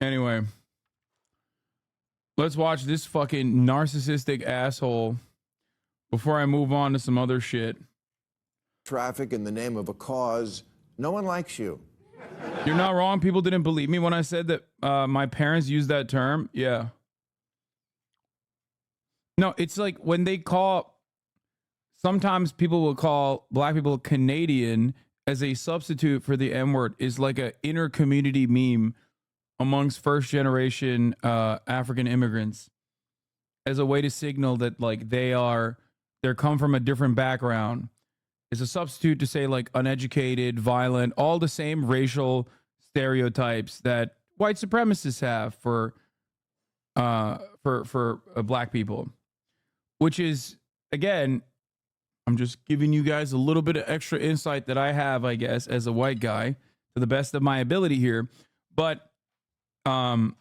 Anyway, let's watch this fucking narcissistic asshole before I move on to some other shit. Traffic in the name of a cause. No one likes you. You're not wrong. People didn't believe me when I said that my parents used that term. Yeah. No, it's like when they call, sometimes people will call black people Canadian as a substitute for the N word, is like an inner community meme amongst first generation African immigrants as a way to signal that like they're come from a different background. It's a substitute to say like uneducated, violent, all the same racial stereotypes that white supremacists have for black people, which is, again, I'm just giving you guys a little bit of extra insight that I have, I guess, as a white guy to the best of my ability here. But I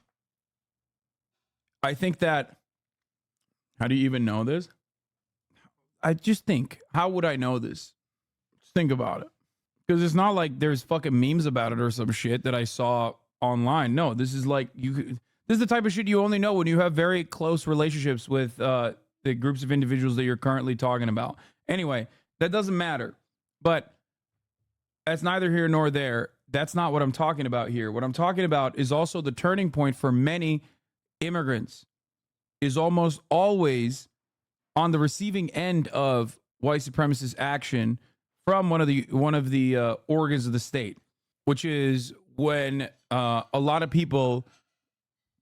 think that, how do you even know this? I just think, how would I know this? Just think about it. Because it's not like there's fucking memes about it or some shit that I saw online. No, this is like, this is the type of shit you only know when you have very close relationships with the groups of individuals that you're currently talking about. Anyway, that doesn't matter. But that's neither here nor there. That's not what I'm talking about here. What I'm talking about is also the turning point for many immigrants is almost always on the receiving end of white supremacist action from one of the organs of the state, which is when a lot of people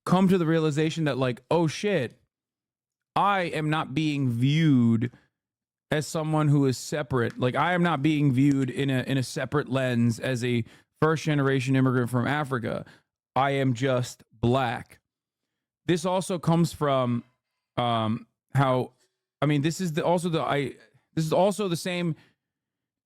come to the realization that like, oh shit, I am not being viewed as someone who is separate. Like I am not being viewed in a separate lens as a first generation immigrant from Africa. I am just black. This also comes from how, I mean, this is also the same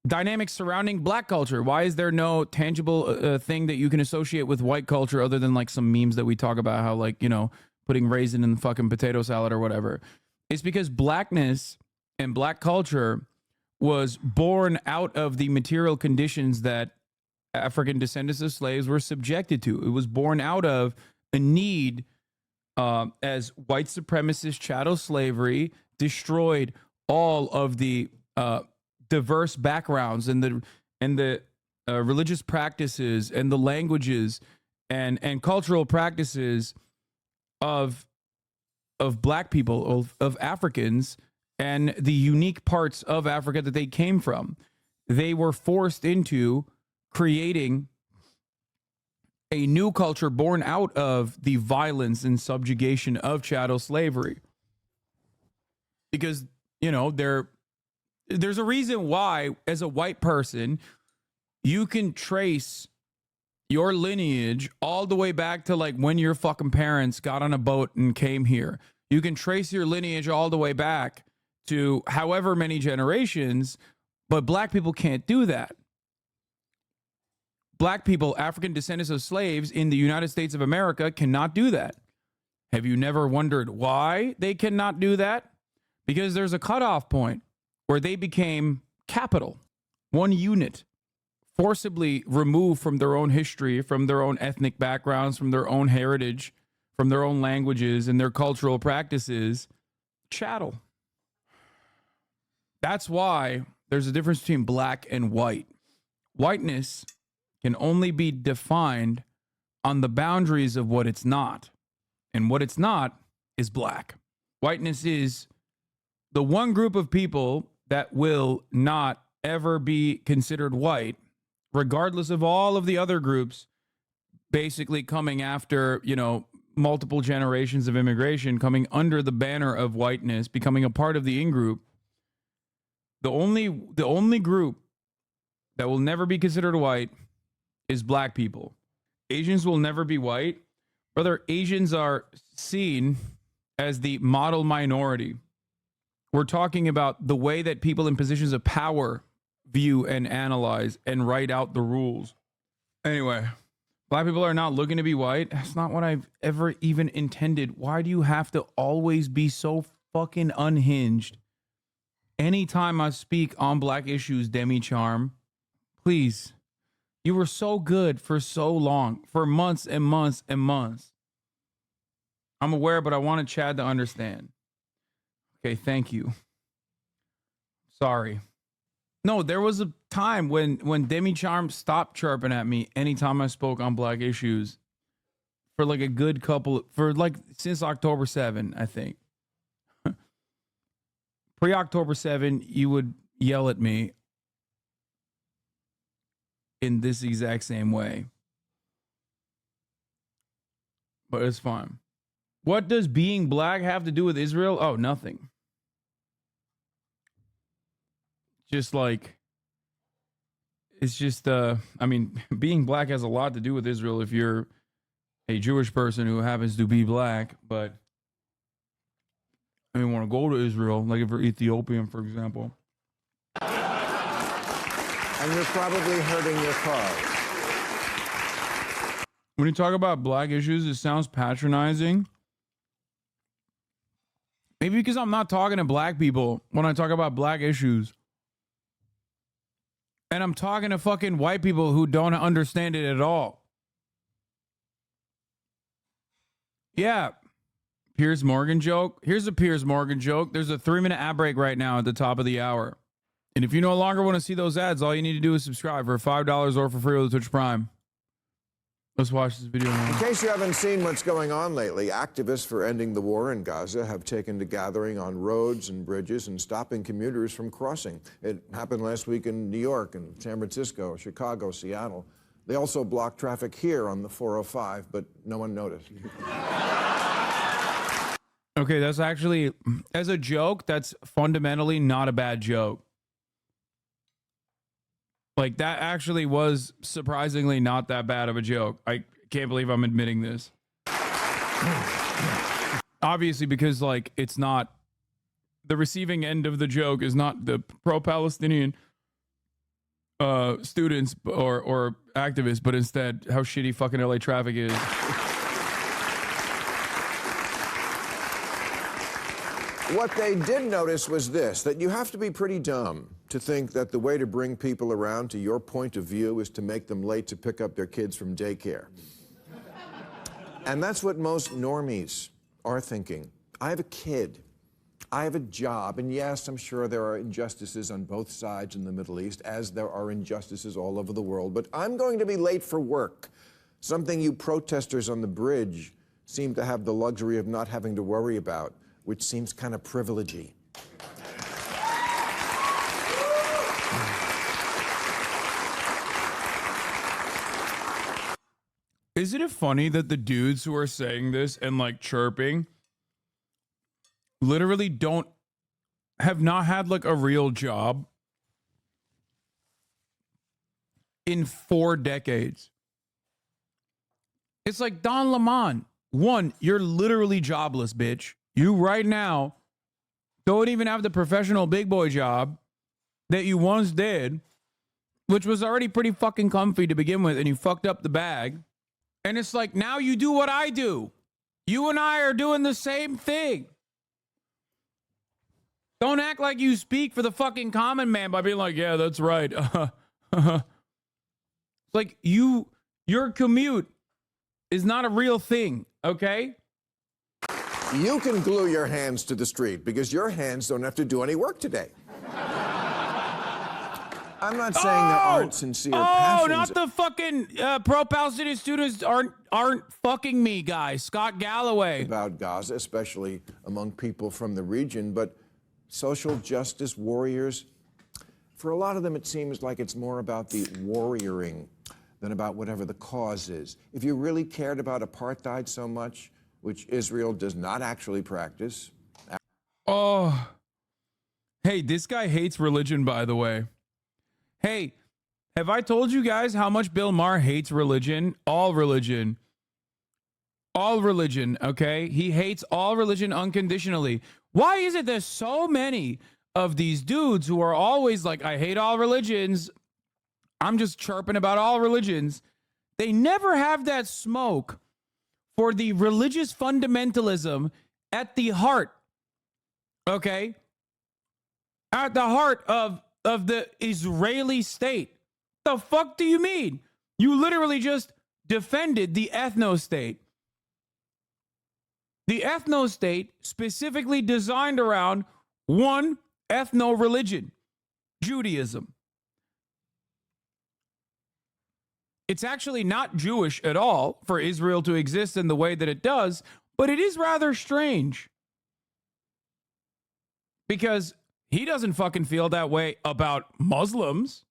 dynamics surrounding black culture. Why is there no tangible thing that you can associate with white culture other than like some memes that we talk about how like, you know, putting raisin in the fucking potato salad or whatever? It's because blackness and black culture was born out of the material conditions that African descendants of slaves were subjected to. It was born out of a need as white supremacist chattel slavery destroyed all of the diverse backgrounds and the religious practices and the languages and cultural practices of black people, of Africans, and the unique parts of Africa that they came from. They were forced into creating a new culture born out of the violence and subjugation of chattel slavery. Because, you know, there's a reason why, as a white person, you can trace your lineage all the way back to like when your fucking parents got on a boat and came here. You can trace your lineage all the way back to however many generations, but black people can't do that. Black people, African descendants of slaves in the United States of America, cannot do that. Have you never wondered why they cannot do that? Because there's a cutoff point where they became capital, one unit, forcibly removed from their own history, from their own ethnic backgrounds, from their own heritage, from their own languages and their cultural practices, chattel. That's why there's a difference between black and white. Whiteness can only be defined on the boundaries of what it's not. And what it's not is black. Whiteness is the one group of people that will not ever be considered white, regardless of all of the other groups basically coming after, you know, multiple generations of immigration, coming under the banner of whiteness, becoming a part of the in-group. The only group that will never be considered white is black people. Asians will never be white. Brother, Asians are seen as the model minority. We're talking about the way that people in positions of power view and analyze and write out the rules. Anyway, black people are not looking to be white. That's not what I've ever even intended. Why do you have to always be so fucking unhinged? Anytime I speak on black issues, Demi Charm, please You were so good for so long, for months and months and months. I'm aware, but I wanted Chad to understand. Okay, thank you. Sorry. No, there was a time when Demi Charm stopped chirping at me anytime I spoke on black issues for like a good couple, for like since October 7, I think. Pre-October 7, you would yell at me in this exact same way. But it's fine. What does being black have to do with Israel? Oh, nothing. Just like, it's just, I mean, being black has a lot to do with Israel if you're a Jewish person who happens to be black, but I mean, want to go to Israel, like if you're Ethiopian, for example. And you're probably hurting your cause. When you talk about black issues, it sounds patronizing. Maybe because I'm not talking to black people when I talk about black issues. And I'm talking to fucking white people who don't understand it at all. Yeah. Piers Morgan joke. Here's a Piers Morgan joke. There's a 3-minute ad break right now at the top of the hour. And if you no longer want to see those ads, all you need to do is subscribe for $5 or for free with Twitch Prime. Let's watch this video now. In case you haven't seen what's going on lately, activists for ending the war in Gaza have taken to gathering on roads and bridges and stopping commuters from crossing. It happened last week in New York and San Francisco, Chicago, Seattle. They also blocked traffic here on the 405, but no one noticed. Okay, that's actually, as a joke, that's fundamentally not a bad joke. Like, that actually was surprisingly not that bad of a joke. I can't believe I'm admitting this. Obviously, because, like, it's not, the receiving end of the joke is not the pro-Palestinian students or activists, but instead how shitty fucking LA traffic is. What they did notice was this, that you have to be pretty dumb to think that the way to bring people around to your point of view is to make them late to pick up their kids from daycare. And that's what most normies are thinking. I have a kid. I have a job. And yes, I'm sure there are injustices on both sides in the Middle East, as there are injustices all over the world. But I'm going to be late for work, something you protesters on the bridge seem to have the luxury of not having to worry about, which seems kind of privilegey. Isn't it funny that the dudes who are saying this and like chirping literally have not had like a real job in 4 decades? It's like Don Lemon. One, you're literally jobless, bitch. You right now don't even have the professional big boy job that you once did, which was already pretty fucking comfy to begin with, and you fucked up the bag. And it's like, now you do what I do. You and I are doing the same thing. Don't act like you speak for the fucking common man by being like, yeah, that's right. Like, your commute is not a real thing, okay? You can glue your hands to the street because your hands don't have to do any work today. I'm not saying there aren't sincere passions. Oh, not the fucking pro-Palestinian students aren't fucking me, guys. Scott Galloway. About Gaza, especially among people from the region, but social justice warriors, for a lot of them, it seems like it's more about the warrioring than about whatever the cause is. If you really cared about apartheid so much, which Israel does not actually practice. Oh. Hey, this guy hates religion, by the way. Hey, have I told you guys how much Bill Maher hates religion? All religion. All religion, okay? He hates all religion unconditionally. Why is it there's so many of these dudes who are always like, I hate all religions. I'm just chirping about all religions. They never have that smoke for the religious fundamentalism at the heart, okay? At the heart of the Israeli state. The fuck do you mean? You literally just defended the ethno-state. The ethno-state specifically designed around one ethno-religion, Judaism. It's actually not Jewish at all for Israel to exist in the way that it does, but it is rather strange. Because he doesn't fucking feel that way about Muslims.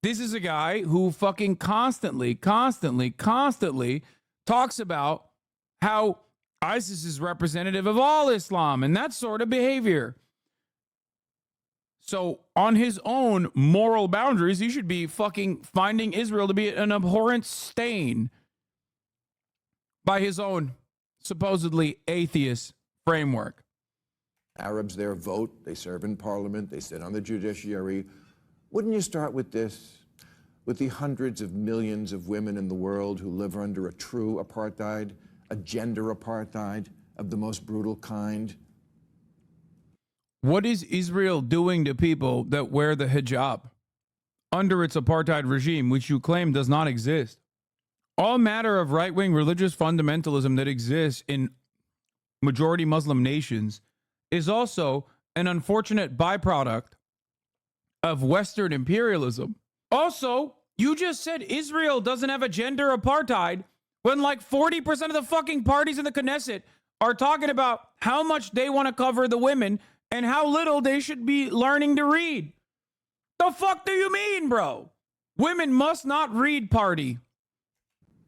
This is a guy who fucking constantly talks about how ISIS is representative of all Islam and that sort of behavior. So on his own moral boundaries, he should be fucking finding Israel to be an abhorrent stain by his own supposedly atheist framework. Arabs there vote, they serve in parliament, they sit on the judiciary. Wouldn't you start with this? With the hundreds of millions of women in the world who live under a true apartheid, a gender apartheid of the most brutal kind? What is Israel doing to people that wear the hijab under its apartheid regime, which you claim does not exist? All matter of right-wing religious fundamentalism that exists in majority Muslim nations is also an unfortunate byproduct of Western imperialism. Also, you just said Israel doesn't have a gender apartheid when like 40% of the fucking parties in the Knesset are talking about how much they want to cover the women and how little they should be learning to read. The fuck do you mean, bro? Women must not read, party.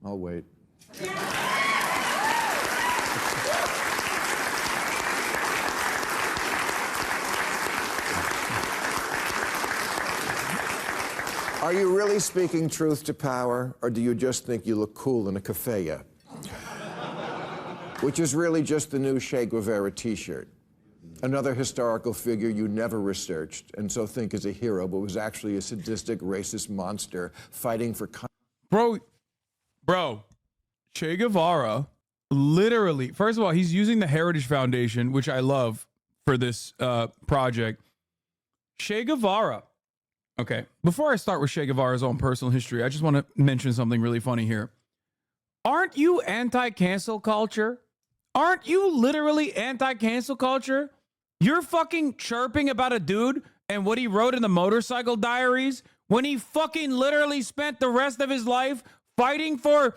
I'll wait. Are you really speaking truth to power, or do you just think you look cool in a keffiyeh? Which is really just the new Che Guevara t-shirt. Another historical figure you never researched, and so think is a hero, but was actually a sadistic, racist monster fighting for... Bro, Che Guevara, literally, first of all, he's using the Heritage Foundation, which I love for this project. Che Guevara. Okay, before I start with Che Guevara's own personal history, I just want to mention something really funny here. Aren't you anti-cancel culture? Aren't you literally anti-cancel culture? You're fucking chirping about a dude and what he wrote in the Motorcycle Diaries when he fucking literally spent the rest of his life fighting for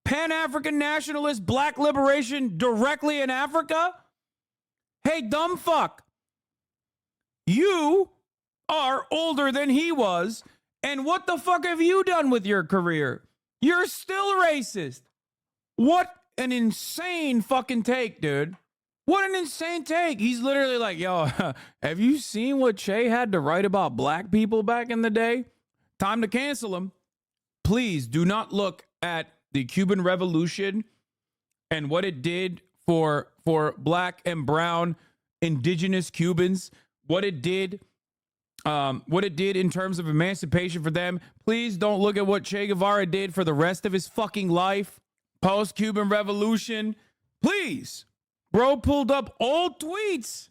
Pan-African nationalist black liberation directly in Africa? Hey, dumb fuck. You are older than he was, and what the fuck have you done with your career? You're still racist. What an insane fucking take, dude. What an insane take. He's literally like, yo, have you seen what Che had to write about black people back in the day? Time to cancel him. Please do not look at the Cuban Revolution and what it did for black and brown indigenous Cubans, what it did in terms of emancipation for them. Please don't look at what Che Guevara did for the rest of his fucking life, post-Cuban Revolution. Please. Bro pulled up old tweets.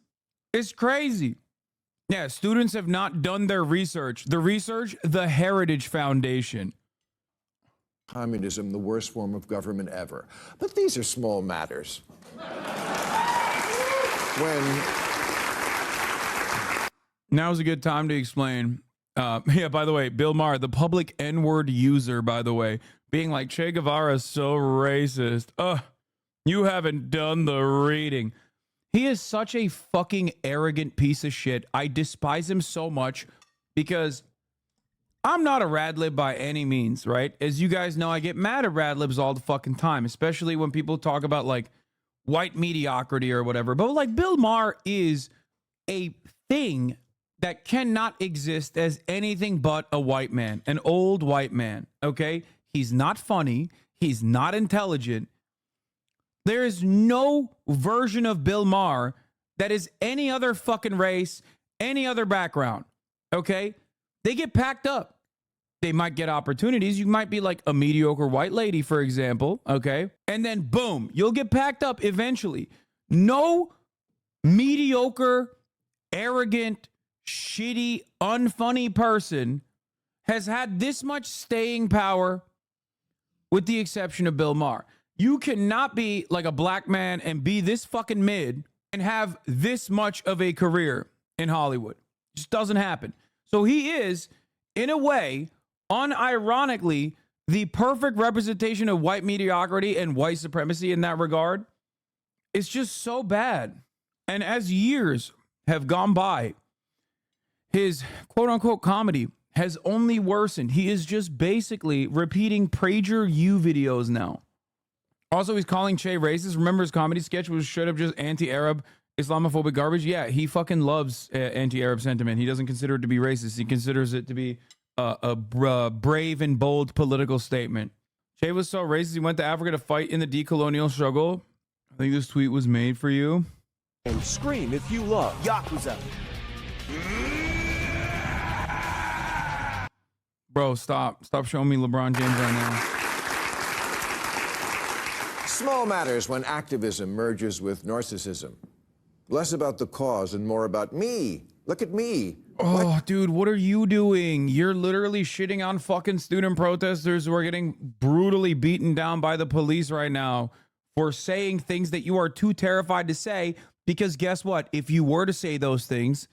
It's crazy. Yeah, students have not done their research. The Heritage Foundation. Communism, the worst form of government ever. But these are small matters. Now's a good time to explain. Yeah, by the way, Bill Maher, the public N-word user, by the way, being like, Che Guevara is so racist. You haven't done the reading. He is such a fucking arrogant piece of shit. I despise him so much because I'm not a rad lib by any means, right? As you guys know, I get mad at rad libs all the fucking time, especially when people talk about like white mediocrity or whatever. But like Bill Maher is a thing that cannot exist as anything but a white man, an old white man, okay? He's not funny. He's not intelligent. There is no version of Bill Maher that is any other fucking race, any other background, okay? They get packed up. They might get opportunities. You might be like a mediocre white lady, for example, okay? And then boom, you'll get packed up eventually. No mediocre, arrogant, shitty, unfunny person has had this much staying power, with the exception of Bill Maher. You cannot be like a black man and be this fucking mid and have this much of a career in Hollywood. It just doesn't happen. So he is, in a way, unironically, the perfect representation of white mediocrity and white supremacy in that regard. It's just so bad. And as years have gone by, his quote unquote comedy has only worsened. He is just basically repeating Prager U videos now. Also, he's calling Che racist. Remember his comedy sketch was straight up just anti-Arab, Islamophobic garbage? Yeah, he fucking loves anti-Arab sentiment. He doesn't consider it to be racist. He considers it to be a brave and bold political statement. Che was so racist, he went to Africa to fight in the decolonial struggle. I think this tweet was made for you. And scream if you love Yakuza. Bro, stop. Stop showing me LeBron James right now. Small matters when activism merges with narcissism. Less about the cause and more about me. Look at me. Oh, dude, what are you doing? You're literally shitting on fucking student protesters who are getting brutally beaten down by the police right now for saying things that you are too terrified to say, because guess what? If you were to say those things,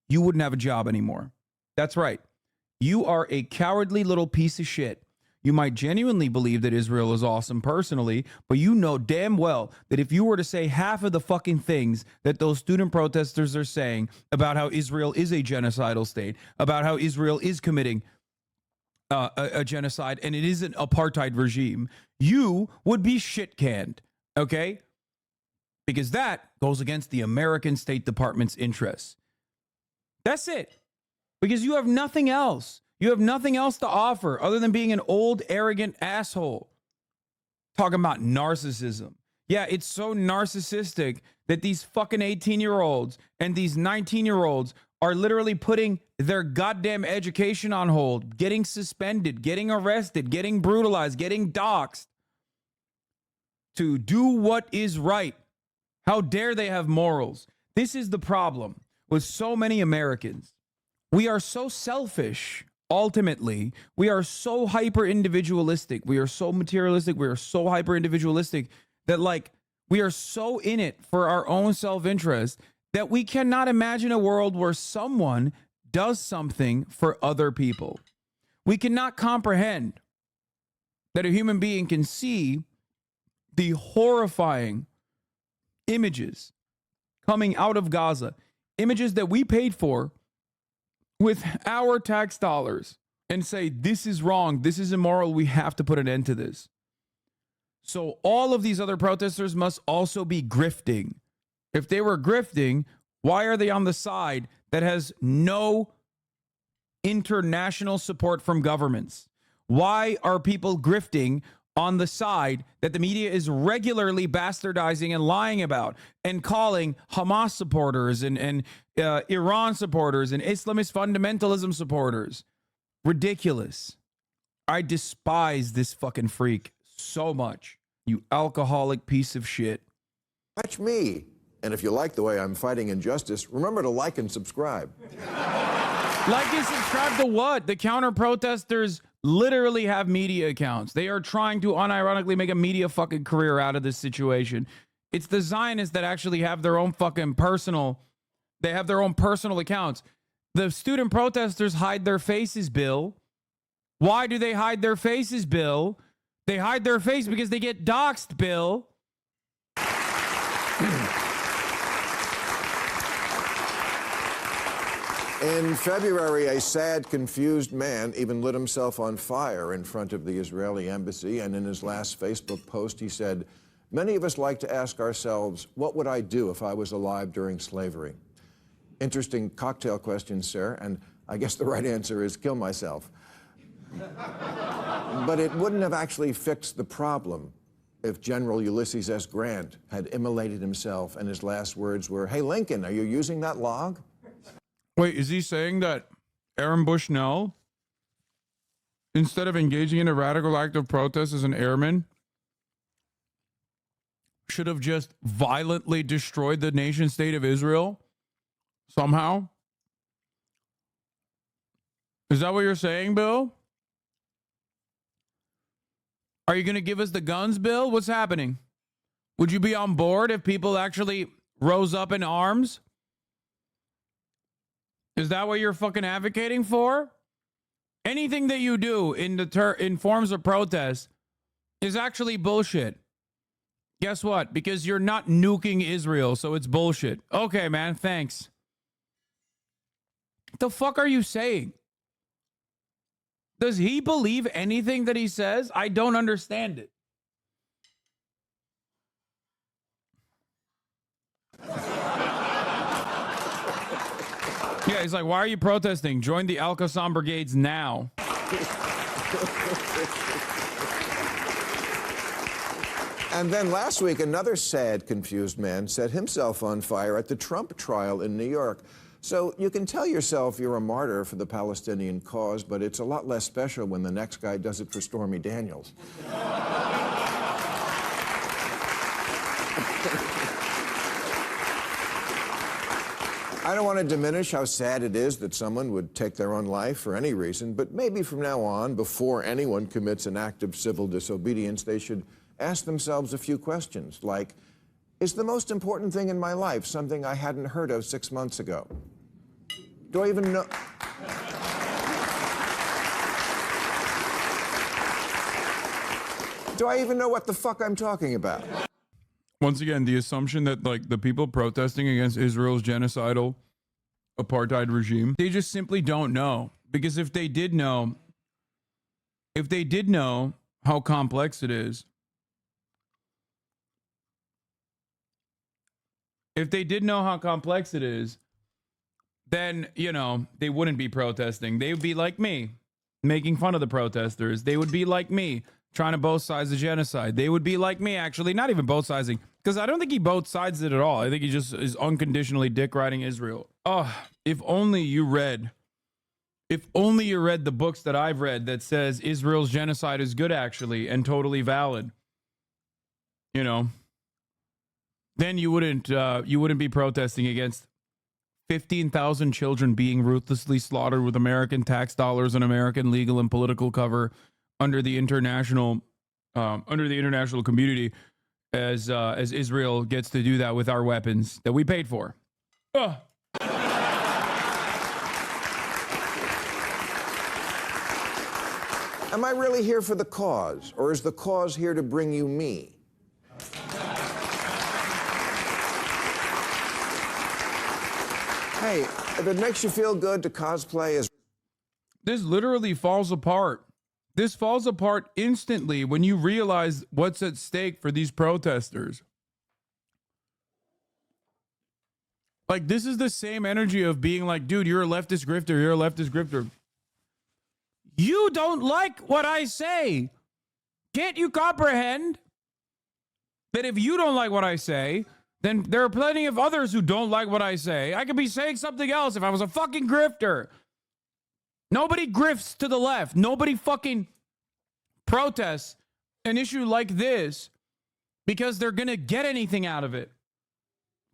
you wouldn't have a job anymore. That's right. You are a cowardly little piece of shit. You might genuinely believe that Israel is awesome personally, but you know damn well that if you were to say half of the fucking things that those student protesters are saying about how Israel is a genocidal state, about how Israel is committing a genocide and it is an apartheid regime, you would be shit canned, okay? Because that goes against the American State Department's interests. That's it. Because you have nothing else. You have nothing else to offer other than being an old, arrogant asshole. Talking about narcissism. Yeah, it's so narcissistic that these fucking 18-year-olds and these 19-year-olds are literally putting their goddamn education on hold, getting suspended, getting arrested, getting brutalized, getting doxxed to do what is right. How dare they have morals? This is the problem with so many Americans. We are so selfish. Ultimately, we are so hyper individualistic. We are so materialistic. We are so hyper individualistic that, like, we are so in it for our own self-interest that we cannot imagine a world where someone does something for other people. We cannot comprehend that a human being can see the horrifying images coming out of Gaza, images that we paid for with our tax dollars, and say, this is wrong, this is immoral, we have to put an end to this. So all of these other protesters must also be grifting. If they were grifting, why are they on the side that has no international support from governments? Why are people grifting on the side that the media is regularly bastardizing and lying about and calling Hamas supporters and Iran supporters and Islamist fundamentalism supporters? Ridiculous. I despise this fucking freak so much. You alcoholic piece of shit. Watch me. And if you like the way I'm fighting injustice, remember to like and subscribe. Like and subscribe to what? The counter protesters literally have media accounts. They are trying to unironically make a media fucking career out of this situation. It's the Zionists that actually have their own fucking personal, they have their own personal accounts. The student protesters hide their faces, Bill. Why do they hide their faces, Bill? They hide their face because they get doxxed, Bill. In February, a sad, confused man even lit himself on fire in front of the Israeli embassy, and in his last Facebook post, he said, "Many of us like to ask ourselves, what would I do if I was alive during slavery?" Interesting cocktail question, sir, and I guess the right answer is kill myself. But it wouldn't have actually fixed the problem if General Ulysses S. Grant had immolated himself and his last words were, "Hey, Lincoln, are you using that log?" Wait, is he saying that Aaron Bushnell, instead of engaging in a radical act of protest as an airman, should have just violently destroyed the nation state of Israel somehow? Is that what you're saying, Bill? Are you going to give us the guns, Bill? What's happening? Would you be on board if people actually rose up in arms? Is that what you're fucking advocating for? Anything that you do in forms of protest is actually bullshit. Guess what? Because you're not nuking Israel, so it's bullshit. Okay, man, thanks. What the fuck are you saying? Does he believe anything that he says? I don't understand it. Yeah, he's like, why are you protesting? Join the Al Qassam brigades now. And then last week, another sad, confused man set himself on fire at the Trump trial in New York. So you can tell yourself you're a martyr for the Palestinian cause, but it's a lot less special when the next guy does it for Stormy Daniels. I don't want to diminish how sad it is that someone would take their own life for any reason, but maybe from now on, before anyone commits an act of civil disobedience, they should ask themselves a few questions, like, is the most important thing in my life something I hadn't heard of 6 months ago? Do I even know? Do I even know what the fuck I'm talking about? Once again, the assumption that like the people protesting against Israel's genocidal apartheid regime, they just simply don't know. Because if they did know how complex it is, then, you know, they wouldn't be protesting. They would be like me, making fun of the protesters. They would be like me, trying to both sides of genocide. They would be like me, actually, not even both siding, because I don't think he both sides it at all. I think he just is unconditionally dick riding Israel. Oh, if only you read the books that I've read that says Israel's genocide is good, actually, and totally valid. You know, then you wouldn't be protesting against 15,000 children being ruthlessly slaughtered with American tax dollars and American legal and political cover under the international community, as Israel gets to do that with our weapons that we paid for. Ugh. Am I really here for the cause, or is the cause here to bring you me? Hey, if it makes you feel good to cosplay as... This literally falls apart. This falls apart instantly when you realize what's at stake for these protesters. Like, this is the same energy of being like, dude, you're a leftist grifter. You're a leftist grifter. You don't like what I say. Can't you comprehend that if you don't like what I say, then there are plenty of others who don't like what I say? I could be saying something else if I was a fucking grifter. Nobody grifts to the left. Nobody fucking protests an issue like this because they're going to get anything out of it.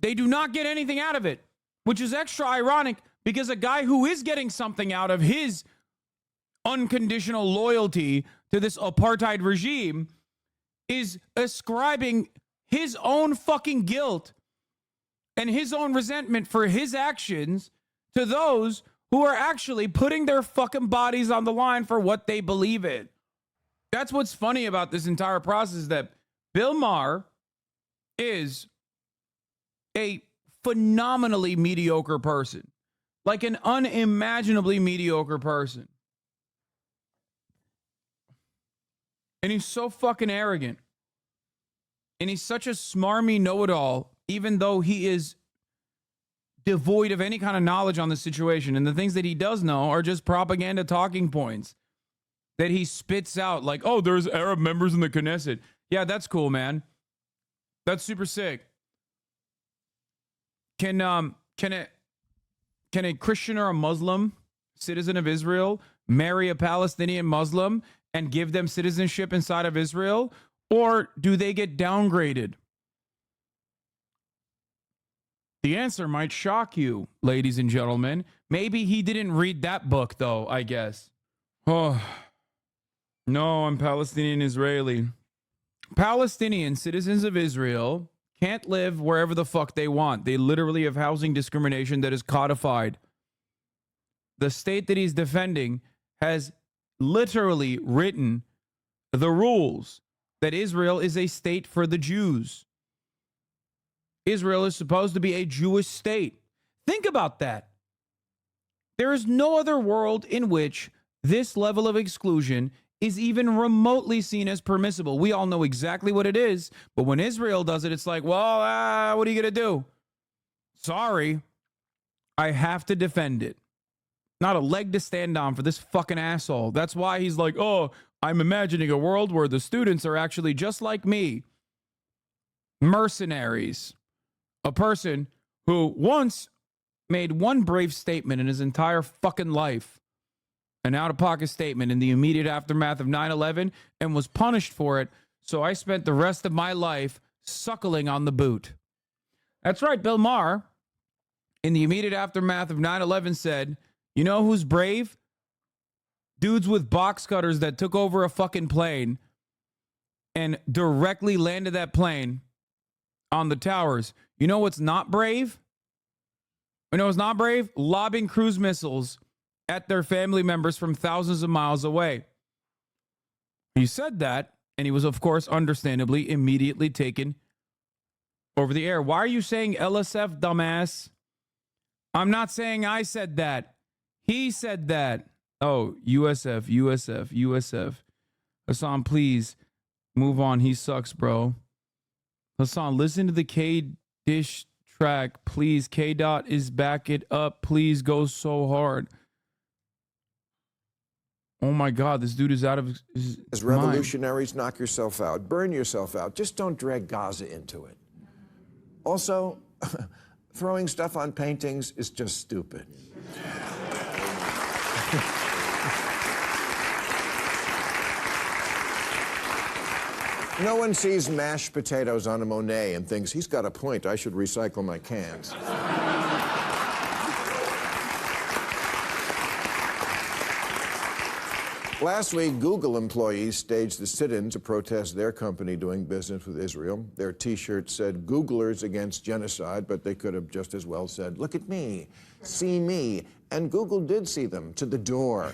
They do not get anything out of it, which is extra ironic because a guy who is getting something out of his unconditional loyalty to this apartheid regime is ascribing his own fucking guilt and his own resentment for his actions to those who are actually putting their fucking bodies on the line for what they believe in. That's what's funny about this entire process, is that Bill Maher is a phenomenally mediocre person, like an unimaginably mediocre person. And he's so fucking arrogant. And he's such a smarmy know-it-all, even though he is devoid of any kind of knowledge on the situation. And the things that he does know are just propaganda talking points that he spits out, like, oh, there's Arab members in the Knesset. Yeah, that's cool, man. That's super sick. Can a Christian or a Muslim citizen of Israel marry a Palestinian Muslim and give them citizenship inside of Israel? Or do they get downgraded? The answer might shock you, ladies and gentlemen, Maybe he didn't read that book, though, I guess. Oh, no, I'm Palestinian Israeli. Palestinian citizens of Israel can't live wherever the fuck they want. They literally have housing discrimination that is codified. The state that he's defending has literally written the rules that Israel is a state for the Jews. Israel is supposed to be a Jewish state. Think about that. There is no other world in which this level of exclusion is even remotely seen as permissible. We all know exactly what it is, but when Israel does it, it's like, well, what are you going to do? Sorry, I have to defend it. Not a leg to stand on for this fucking asshole. That's why he's like, oh, I'm imagining a world where the students are actually just like me. Mercenaries. A person who once made one brave statement in his entire fucking life, an out-of-pocket statement in the immediate aftermath of 9/11, and was punished for it, so I spent the rest of my life suckling on the boot. That's right, Bill Maher, in the immediate aftermath of 9/11 said, you know who's brave? Dudes with box cutters that took over a fucking plane and directly landed that plane on the towers. You know what's not brave? You know what's not brave? Lobbing cruise missiles at their family members from thousands of miles away. He said that, and he was, of course, understandably, immediately taken over the air. Why are you saying LSF, dumbass? I'm not saying I said that. He said that. Oh, USF. Hasan, please move on. He sucks, bro. Hasan, listen to the K-Dish track. Please, K-Dot is back it up. Please go so hard. Oh my God, this dude is out of his As mind. revolutionaries, knock yourself out. Burn yourself out. Just don't drag Gaza into it. Also, throwing stuff on paintings is just stupid. No one sees mashed potatoes on a Monet and thinks, he's got a point, I should recycle my cans. Last week, Google employees staged a sit-in to protest their company doing business with Israel. Their T-shirt said, Googlers against genocide, but they could have just as well said, look at me, see me. And Google did see them to the door.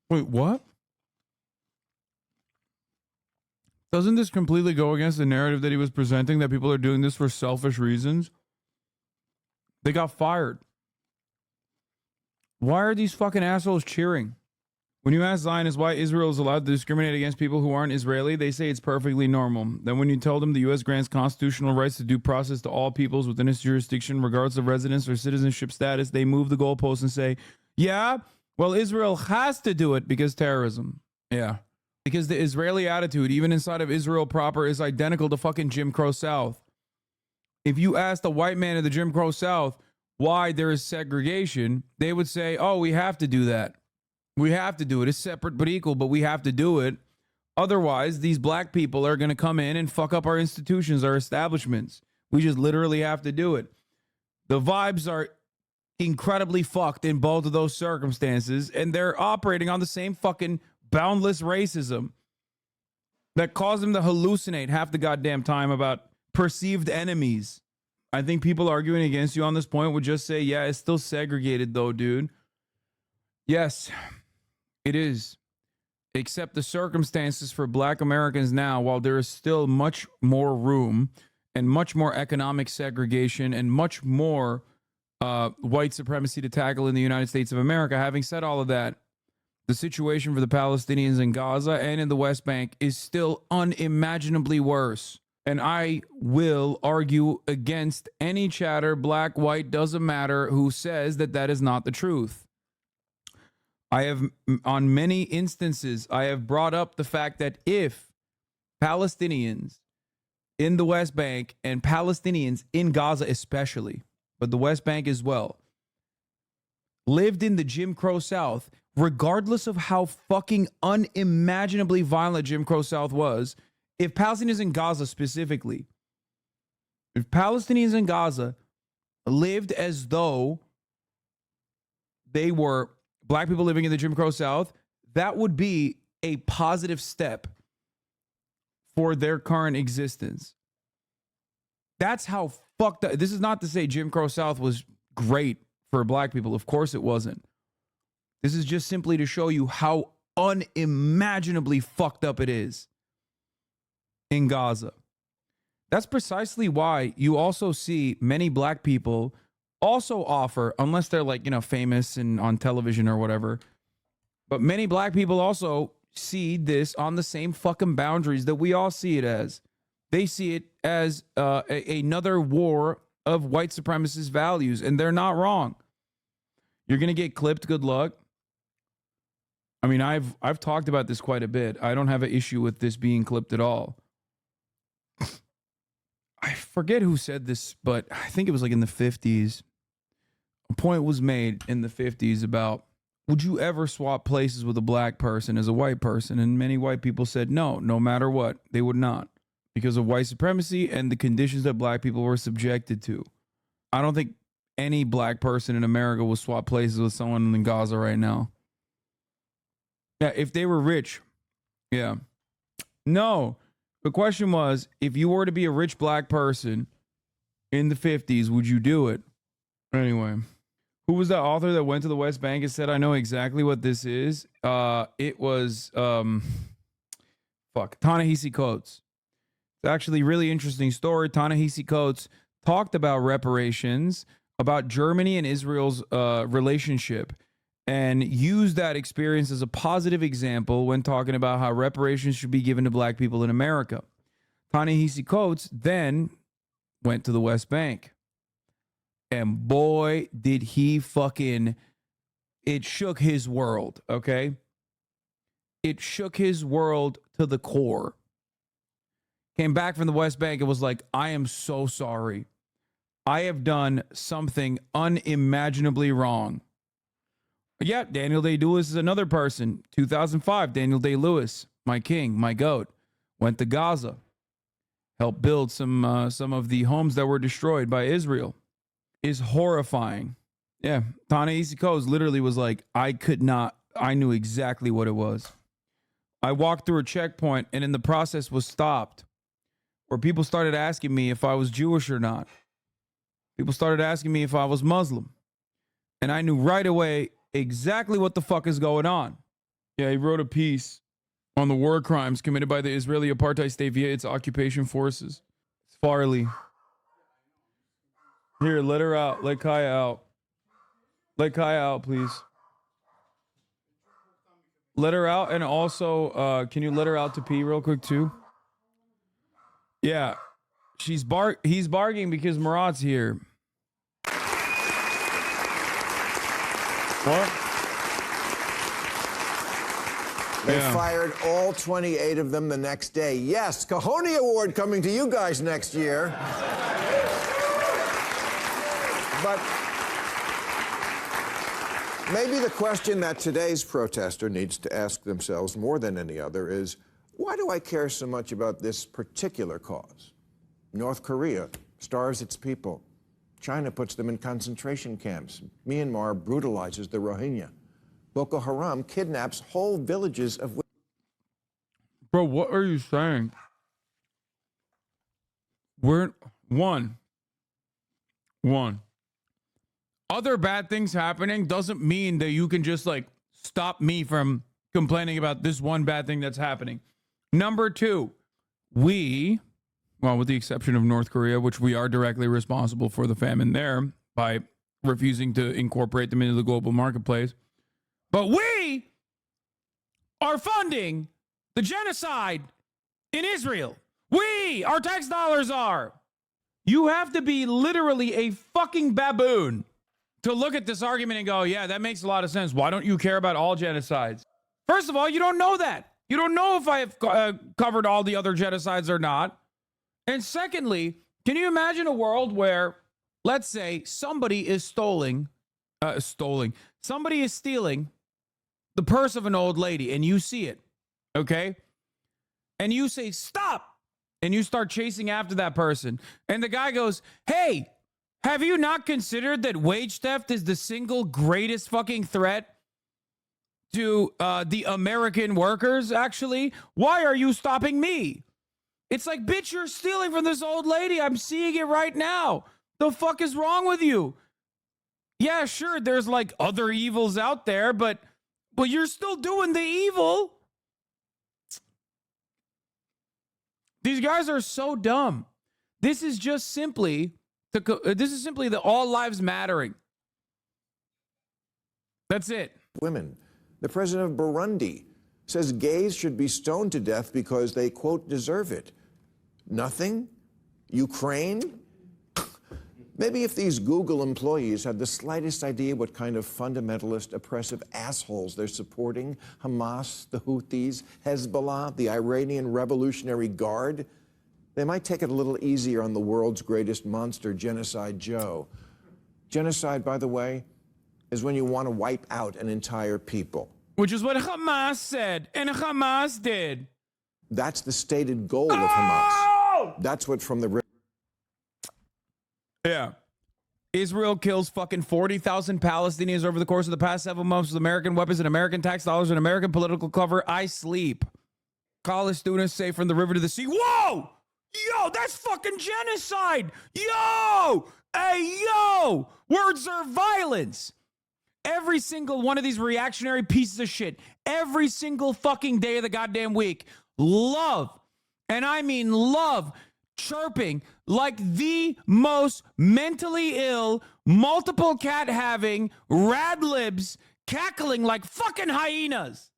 Wait, what? Doesn't this completely go against the narrative that he was presenting, that people are doing this for selfish reasons? They got fired. Why are these fucking assholes cheering? When you ask Zionists why Israel is allowed to discriminate against people who aren't Israeli, they say it's perfectly normal. Then when you tell them the U.S. grants constitutional rights to due process to all peoples within its jurisdiction, regardless of residence or citizenship status, they move the goalposts and say, yeah, well, Israel has to do it because terrorism. Yeah. Because the Israeli attitude, even inside of Israel proper, is identical to fucking Jim Crow South. If you asked a white man in the Jim Crow South why there is segregation, they would say, oh, we have to do that. We have to do it. It's separate but equal, but we have to do it. Otherwise, these black people are going to come in and fuck up our institutions, our establishments. We just literally have to do it. The vibes are incredibly fucked in both of those circumstances, and they're operating on the same fucking boundless racism that caused them to hallucinate half the goddamn time about perceived enemies. I think people arguing against you on this point would just say, yeah, it's still segregated though, dude. Yes, it is. Except the circumstances for black Americans now, while there is still much more room and much more economic segregation and much more white supremacy to tackle in the United States of America. Having said all of that, the situation for the Palestinians in Gaza and in the West Bank is still unimaginably worse. And I will argue against any chatter, black, white, doesn't matter, who says that that is not the truth. I have, on many instances, I have brought up the fact that if Palestinians in the West Bank and Palestinians in Gaza especially, but the West Bank as well, lived in the Jim Crow South, regardless of how fucking unimaginably violent Jim Crow South was, if Palestinians in Gaza specifically If Palestinians in Gaza lived as though they were black people living in the Jim Crow South, that would be a positive step for their current existence. That's how fucked up. This is not to say Jim Crow South was great for black people. Of course it wasn't. This is just simply to show you how unimaginably fucked up it is in Gaza. That's precisely why you also see many black people also offer, unless they're like, famous and on television or whatever, but many black people also see this on the same fucking boundaries that we all see it as. They see it as another war of white supremacist values, and they're not wrong. You're going to get clipped, good luck. I mean, I've talked about this quite a bit. I don't have an issue with this being clipped at all. I forget who said this, but I think it was like in the 50s. A point was made in the 50s about, would you ever swap places with a black person as a white person? And many white people said no matter what, they would not, because of white supremacy and the conditions that black people were subjected to. I don't think any black person in America will swap places with someone in Gaza right now. Yeah, if they were rich. Yeah. No. The question was, if you were to be a rich black person in the 50s, would you do it? Anyway, who was that author that went to the West Bank and said, I know exactly what this is? It was, Ta-Nehisi Coates. It's actually a really interesting story. Ta-Nehisi Coates talked about reparations, about Germany and Israel's relationship, and used that experience as a positive example when talking about how reparations should be given to black people in America. Ta-Nehisi Coates then went to the West Bank. And boy, did he it shook his world, okay? It shook his world to the core. Came back from the West Bank and was like, I am so sorry. I have done something unimaginably wrong. Yeah, Daniel Day-Lewis is another person. 2005, Daniel Day-Lewis, my king, my goat, went to Gaza, helped build some of the homes that were destroyed by Israel. Is horrifying. Yeah, Ta-Nehisi Coates literally was like, I knew exactly what it was. I walked through a checkpoint and in the process was stopped, where people started asking me if I was Jewish or not. People started asking me if I was Muslim. And I knew right away exactly what the fuck is going on. Yeah, he wrote a piece on the war crimes committed by the Israeli apartheid state via its occupation forces. It's Farley. Here, let her out. Let Kaya out. Let Kaya out, please. Let her out, and also, can you let her out to pee real quick, too? Yeah. He's bargaining because Murat's here. What? They fired all 28 of them the next day. Yes, Cajonte Award coming to you guys next year. But maybe the question that today's protester needs to ask themselves more than any other is, why do I care so much about this particular cause? North Korea starves its people. China puts them in concentration camps. Myanmar brutalizes the Rohingya. Boko Haram kidnaps whole villages of... Bro, what are you saying? One. Other bad things happening doesn't mean that you can just stop me from complaining about this one bad thing that's happening. Number two, with the exception of North Korea, which we are directly responsible for the famine there by refusing to incorporate them into the global marketplace. But we are funding the genocide in Israel. Our tax dollars are. You have to be literally a fucking baboon to look at this argument and go, yeah, that makes a lot of sense. Why don't you care about all genocides? First of all, you don't know that. You don't know if I have covered all the other genocides or not. And secondly, can you imagine a world where, let's say, somebody is stealing the purse of an old lady and you see it, okay? And you say, stop, and you start chasing after that person, and the guy goes, hey, have you not considered that wage theft is the single greatest fucking threat to the American workers, actually? Why are you stopping me? It's like, bitch, you're stealing from this old lady. I'm seeing it right now. The fuck is wrong with you? Yeah, sure, there's like other evils out there, but you're still doing the evil. These guys are so dumb. This is just simply the all lives mattering. That's it. Women. The president of Burundi says gays should be stoned to death because they, quote, deserve it. Nothing? Ukraine? Maybe if these Google employees had the slightest idea what kind of fundamentalist, oppressive assholes they're supporting, Hamas, the Houthis, Hezbollah, the Iranian Revolutionary Guard, they might take it a little easier on the world's greatest monster, Genocide Joe. Genocide, by the way, is when you want to wipe out an entire people. Which is what Hamas said, and Hamas did. That's the stated goal of Hamas. That's what from the... Yeah. Israel kills fucking 40,000 Palestinians over the course of the past 7 months with American weapons and American tax dollars and American political cover. I sleep. College students say from the river to the sea. Whoa! Yo, that's fucking genocide! Yo! Hey, yo! Words are violence. Every single one of these reactionary pieces of shit, every single fucking day of the goddamn week, love, and I mean love, chirping like the most mentally ill, multiple cat having, rad libs, cackling like fucking hyenas.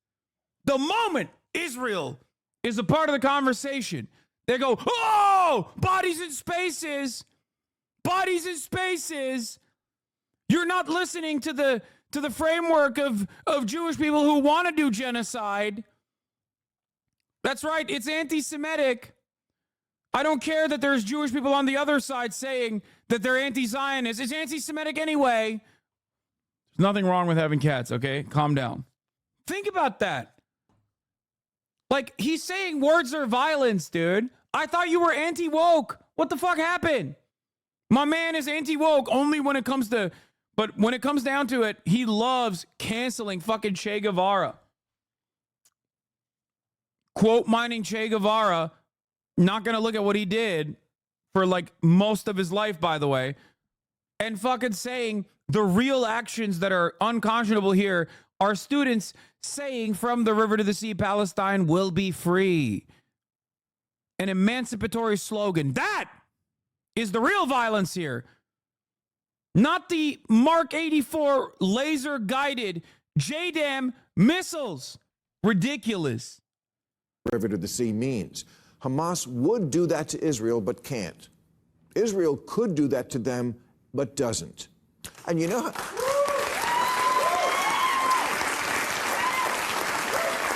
The moment Israel is a part of the conversation, they go, oh, bodies in spaces, bodies in spaces. You're not listening to the framework of Jewish people who want to do genocide. That's right, it's anti-Semitic. I don't care that there's Jewish people on the other side saying that they're anti-Zionist. It's anti-Semitic anyway. There's nothing wrong with having cats, okay? Calm down. Think about that. Like, he's saying words are violence, dude. I thought you were anti-woke. What the fuck happened? My man is anti-woke only when it comes to... But when it comes down to it, he loves canceling fucking Che Guevara. Quote mining Che Guevara, not going to look at what he did for like most of his life, by the way, and fucking saying the real actions that are unconscionable here are students saying from the river to the sea, Palestine will be free. An emancipatory slogan. That is the real violence here. Not the Mark 84 laser-guided JDAM missiles. Ridiculous. River to the sea means. Hamas would do that to Israel, but can't. Israel could do that to them, but doesn't. And you know how...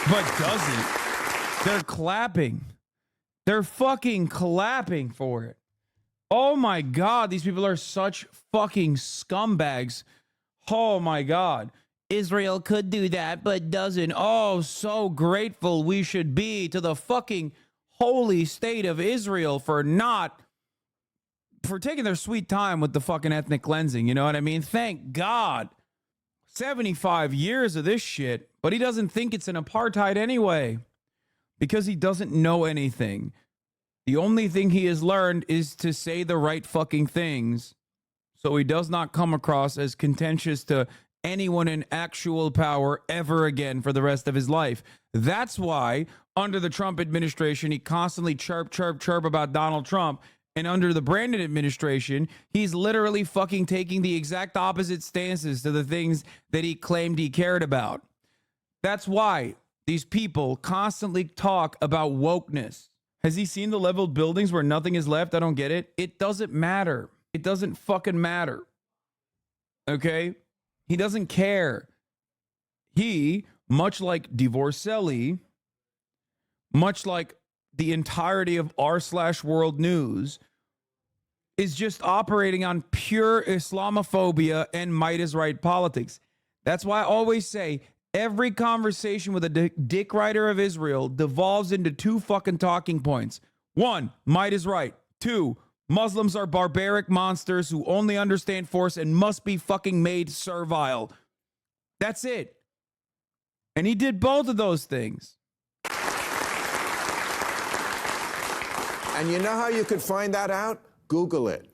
But doesn't. They're clapping. They're fucking clapping for it. Oh my God, these people are such fucking scumbags. Oh my God. Israel could do that, but doesn't. Oh, so grateful we should be to the fucking holy state of Israel for taking their sweet time with the fucking ethnic cleansing. You know what I mean? Thank God. 75 years of this shit, but he doesn't think it's an apartheid anyway because he doesn't know anything. The only thing he has learned is to say the right fucking things so he does not come across as contentious to anyone in actual power ever again for the rest of his life. That's why under the Trump administration, he constantly chirp about Donald Trump. And under the Brandon administration, he's literally fucking taking the exact opposite stances to the things that he claimed he cared about. That's why these people constantly talk about wokeness. Has he seen the leveled buildings where nothing is left? I don't get it. It doesn't matter. It doesn't fucking matter. Okay? He doesn't care. He, much like Divorcelli, much like the entirety of r/world news, is just operating on pure Islamophobia and might is right politics. That's why I always say every conversation with a dick rider of Israel devolves into two fucking talking points. 1, might is right. 2, Muslims are barbaric monsters who only understand force and must be fucking made servile. That's it. And he did both of those things. And you know how you could find that out? Google it.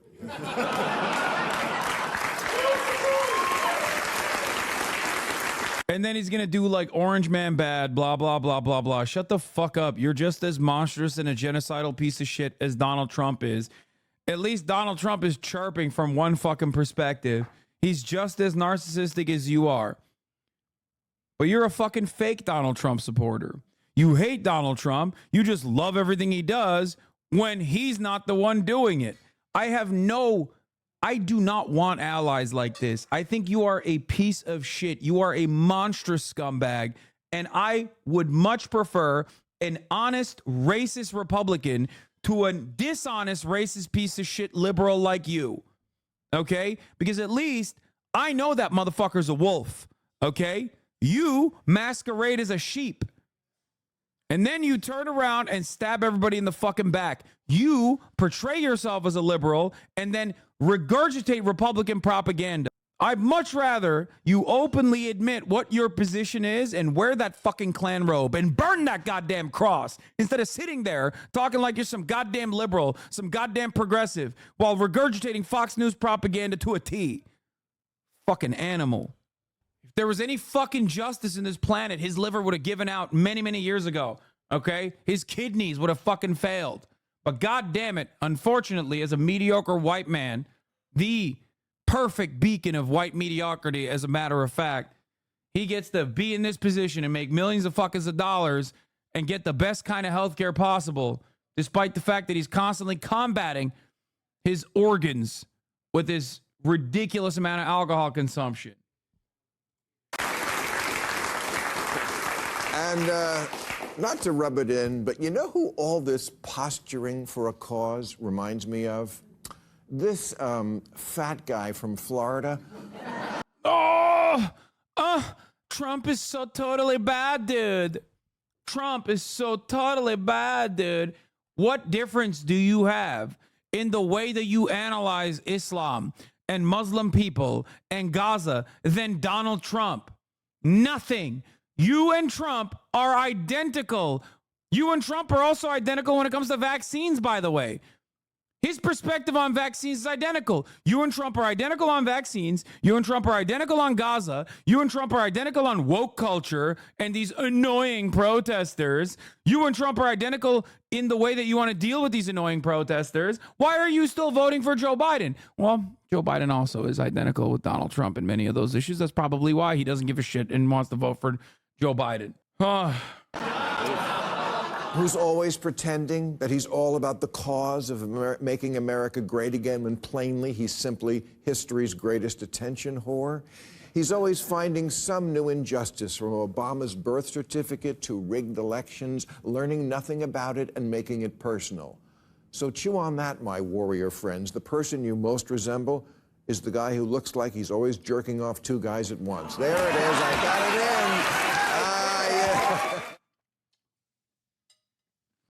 And then he's going to do like Orange Man bad, blah, blah, blah, blah, blah. Shut the fuck up. You're just as monstrous and a genocidal piece of shit as Donald Trump is. At least Donald Trump is chirping from one fucking perspective. He's just as narcissistic as you are. But you're a fucking fake Donald Trump supporter. You hate Donald Trump. You just love everything he does when he's not the one doing it. I do not want allies like this. I think you are a piece of shit. You are a monstrous scumbag. And I would much prefer an honest, racist Republican to a dishonest, racist piece of shit liberal like you. Okay? Because at least I know that motherfucker's a wolf. Okay? You masquerade as a sheep. And then you turn around and stab everybody in the fucking back. You portray yourself as a liberal and then regurgitate Republican propaganda. I'd much rather you openly admit what your position is and wear that fucking Klan robe and burn that goddamn cross instead of sitting there talking like you're some goddamn liberal, some goddamn progressive, while regurgitating Fox News propaganda to a T. Fucking animal. If there was any fucking justice in this planet, his liver would have given out many, many years ago. Okay? His kidneys would have fucking failed. But God damn it, unfortunately, as a mediocre white man, the perfect beacon of white mediocrity, as a matter of fact, he gets to be in this position and make millions of fucking dollars and get the best kind of healthcare possible, despite the fact that he's constantly combating his organs with his ridiculous amount of alcohol consumption. And not to rub it in, but you know who all this posturing for a cause reminds me of? This fat guy from Florida. Trump is so totally bad, dude. Trump is so totally bad, dude. What difference do you have in the way that you analyze Islam and Muslim people and Gaza than Donald Trump? Nothing. You and Trump are identical. You and Trump are also identical when it comes to vaccines, by the way. His perspective on vaccines is identical. You and Trump are identical on vaccines. You and Trump are identical on Gaza. You and Trump are identical on woke culture and these annoying protesters. You and Trump are identical in the way that you want to deal with these annoying protesters. Why are you still voting for Joe Biden? Well, Joe Biden also is identical with Donald Trump in many of those issues. That's probably why he doesn't give a shit and wants to vote for Joe Biden. Who's always pretending that he's all about the cause of making America great again when plainly he's simply history's greatest attention whore. He's always finding some new injustice, from Obama's birth certificate to rigged elections, learning nothing about it and making it personal. So chew on that, my warrior friends. The person you most resemble is the guy who looks like he's always jerking off two guys at once. There it is. I got it in.